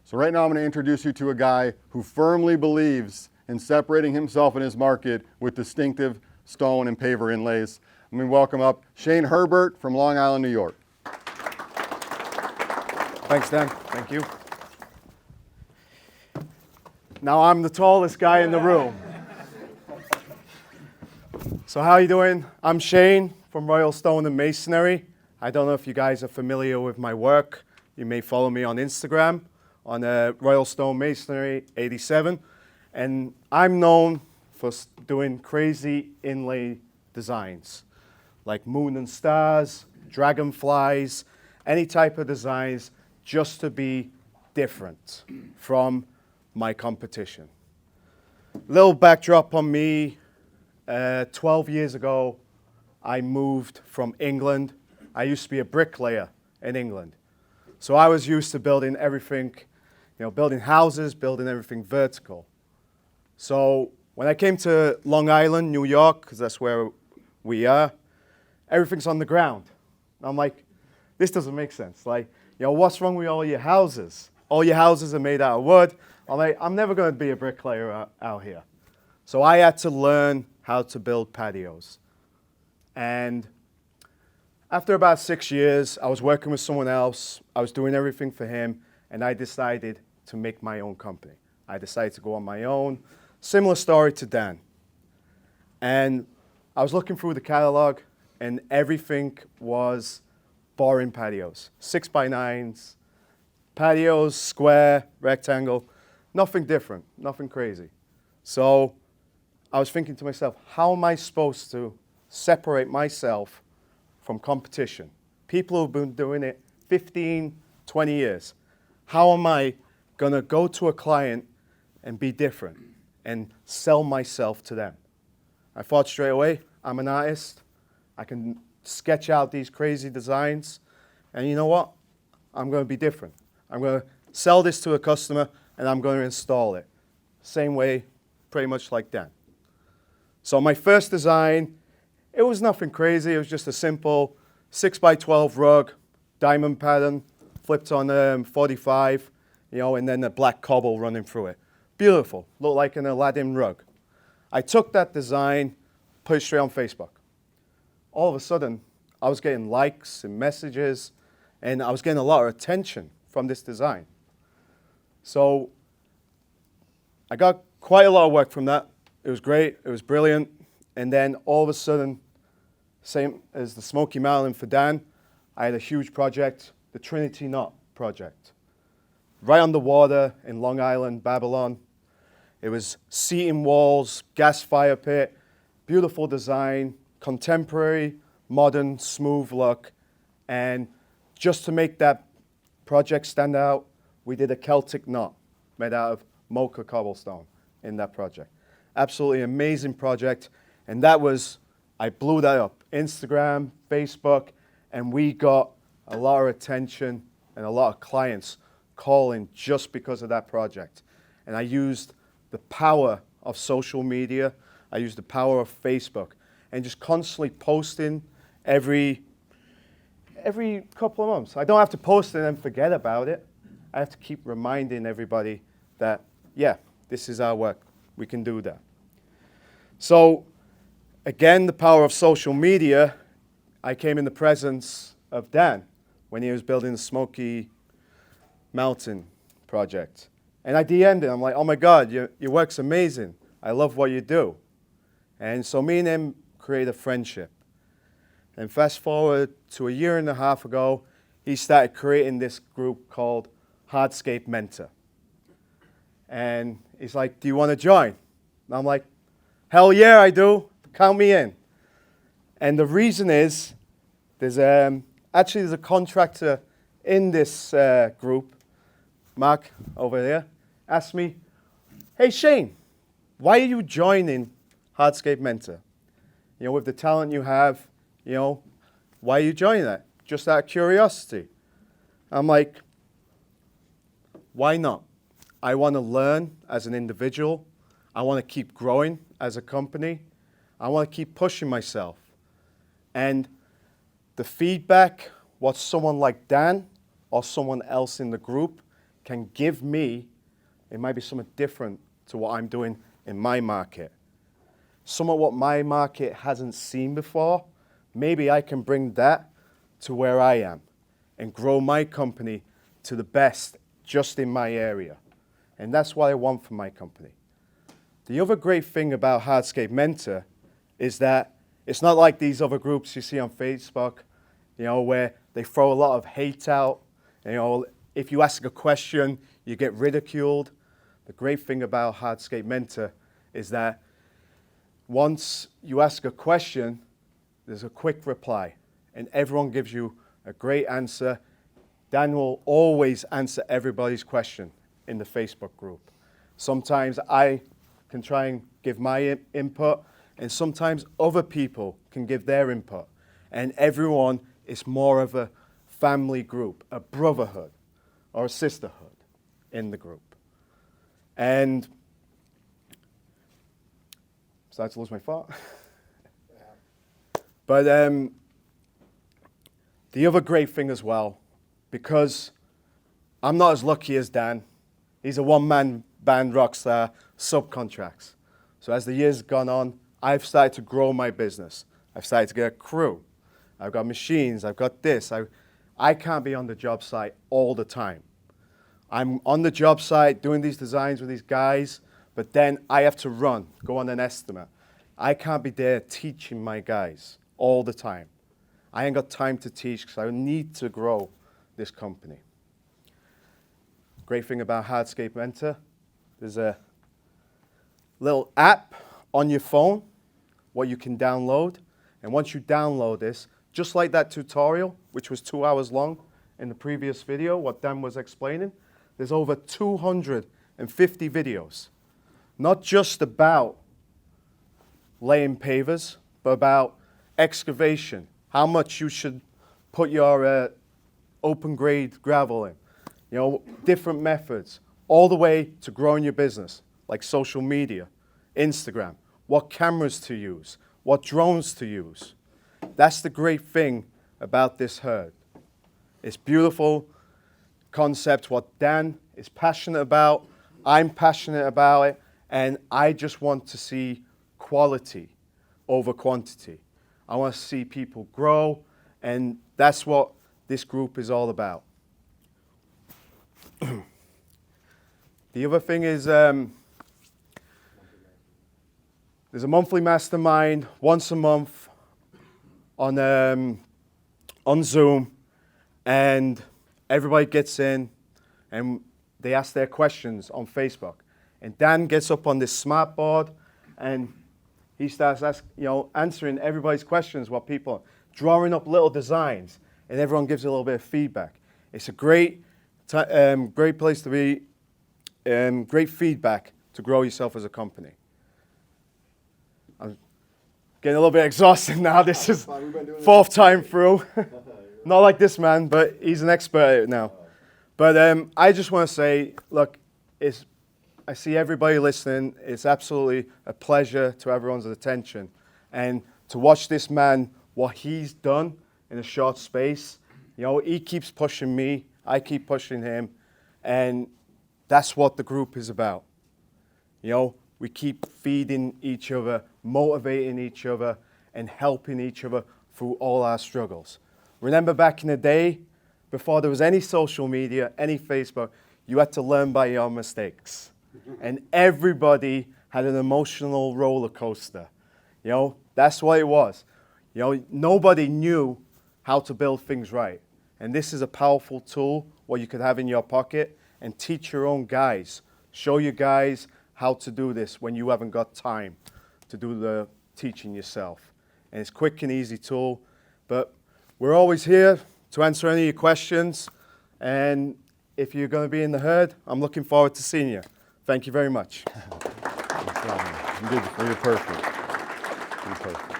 So right now I'm going to introduce you to a guy who firmly believes in separating himself in his market with distinctive stone and paver inlays. Let me welcome up Shane Herbert from Long Island, New York. Thanks, Dan. Thank you. Now I'm the tallest guy in the room. So how are you doing? I'm Shane from Royal Stone and Masonry. I don't know if you guys are familiar with my work. You may follow me on Instagram on Royal Stone Masonry 87. And I'm known for doing crazy inlay designs, like moon and stars, dragonflies, any type of designs, just to be different from my competition. Little backdrop on me. 12 years ago, I moved from England. I used to be a bricklayer in England. So I was used to building everything, building houses, building everything vertical. So when I came to Long Island, New York, because that's where we are, everything's on the ground. I'm like, this doesn't make sense. Like, what's wrong with all your houses? All your houses are made out of wood. I'm like, I'm never going to be a bricklayer out here. So I had to learn how to build patios. And after about 6 years, I was working with someone else. I was doing everything for him, and I decided to make my own company. I decided to go on my own. Similar story to Dan. And I was looking through the catalog, and everything was boring patios. 6x9s, patios, square, rectangle, nothing different, nothing crazy. So I was thinking to myself, how am I supposed to separate myself from competition? People who've been doing it 15, 20 years. How am I going to go to a client and be different and sell myself to them? I thought straight away, I'm an artist. I can sketch out these crazy designs. And you know what? I'm going to be different. I'm going to sell this to a customer, and I'm going to install it. Same way, pretty much like Dan. So my first design, it was nothing crazy. It was just a simple 6x12 rug, diamond pattern, flipped on 45, and then a black cobble running through it. Beautiful. Looked like an Aladdin rug. I took that design, put it straight on Facebook. All of a sudden, I was getting likes and messages, and I was getting a lot of attention from this design. So I got quite a lot of work from that. It was great. It was brilliant. And then all of a sudden, same as the Smoky Mountain for Dan, I had a huge project, the Trinity Knot project. Right on the water in Long Island, Babylon. It was seating walls, gas fire pit, beautiful design, contemporary, modern, smooth look. And just to make that project stand out, we did a Celtic knot made out of mocha cobblestone in that project. Absolutely amazing project. And that was, I blew that up. Instagram, Facebook, and we got a lot of attention and a lot of clients calling just because of that project. And I used the power of social media. I used the power of Facebook and just constantly posting every couple of months. I don't have to post and then forget about it. I have to keep reminding everybody that, yeah, this is our work. We can do that. So, again, the power of social media, I came in the presence of Dan when he was building the Smoky Mountain project. And I DM'd him. I'm like, oh my God, your work's amazing. I love what you do. And so me and him created a friendship. And fast forward to a year and a half ago, he started creating this group called Hardscape Mentor. And he's like, do you want to join? And I'm like, hell yeah, I do. Count me in. And the reason is, there's a contractor in this group, Mark over there, asked me, hey Shane, why are you joining Hardscape Mentor? With the talent you have, why are you joining that? Just out of curiosity. I'm like, why not? I want to learn as an individual. I want to keep growing as a company. I want to keep pushing myself. And the feedback, what someone like Dan or someone else in the group can give me, it might be something different to what I'm doing in my market. Some of what my market hasn't seen before, maybe I can bring that to where I am and grow my company to the best just in my area. And that's what I want for my company. The other great thing about Hardscape Mentor is that it's not like these other groups you see on Facebook, where they throw a lot of hate out. If you ask a question, you get ridiculed. The great thing about Hardscape Mentor is that once you ask a question, there's a quick reply, and everyone gives you a great answer. Dan will always answer everybody's question in the Facebook group. Sometimes I can try and give my input, and sometimes other people can give their input. And everyone is more of a family group, a brotherhood or a sisterhood in the group. And I'm starting to lose my thought. But the other great thing as well, because I'm not as lucky as Dan. He's a one-man band rock star, subcontracts. So as the years gone on, I've started to grow my business. I've started to get a crew. I've got machines. I've got this. I can't be on the job site all the time. I'm on the job site doing these designs with these guys, but then I have to run, go on an estimate. I can't be there teaching my guys all the time. I ain't got time to teach because I need to grow this company. Great thing about Hardscape Mentor, there's a little app on your phone, what you can download. And once you download this, just like that tutorial, which was 2 hours long in the previous video, what Dan was explaining, there's over 250 videos. Not just about laying pavers, but about excavation, how much you should put your open grade gravel in, different methods, all the way to growing your business, like social media, Instagram, what cameras to use, what drones to use. That's the great thing about this herd. It's beautiful concept, what Dan is passionate about, I'm passionate about it, and I just want to see quality over quantity. I want to see people grow, and that's what this group is all about. The other thing is there's a monthly mastermind once a month on Zoom, and everybody gets in and they ask their questions on Facebook. And Dan gets up on this smart board and he starts answering everybody's questions, what people drawing up little designs, and everyone gives a little bit of feedback. It's a great place to be, great feedback to grow yourself as a company. I'm getting a little bit exhausted now. This is fourth time through. Not like this man, but he's an expert at it now. But I just want to say, look, I see everybody listening. It's absolutely a pleasure to everyone's attention. And to watch this man, what he's done in a short space, he keeps pushing me, I keep pushing him, and that's what the group is about. We keep feeding each other, motivating each other, and helping each other through all our struggles. Remember back in the day, before there was any social media, any Facebook, you had to learn by your mistakes. And everybody had an emotional roller coaster. That's what it was. Nobody knew how to build things right. And this is a powerful tool what you could have in your pocket and teach your own guys. Show your guys how to do this when you haven't got time to do the teaching yourself. And it's a quick and easy tool. But we're always here to answer any of your questions. And if you're going to be in the herd, I'm looking forward to seeing you. Thank you very much. You're perfect. You're perfect.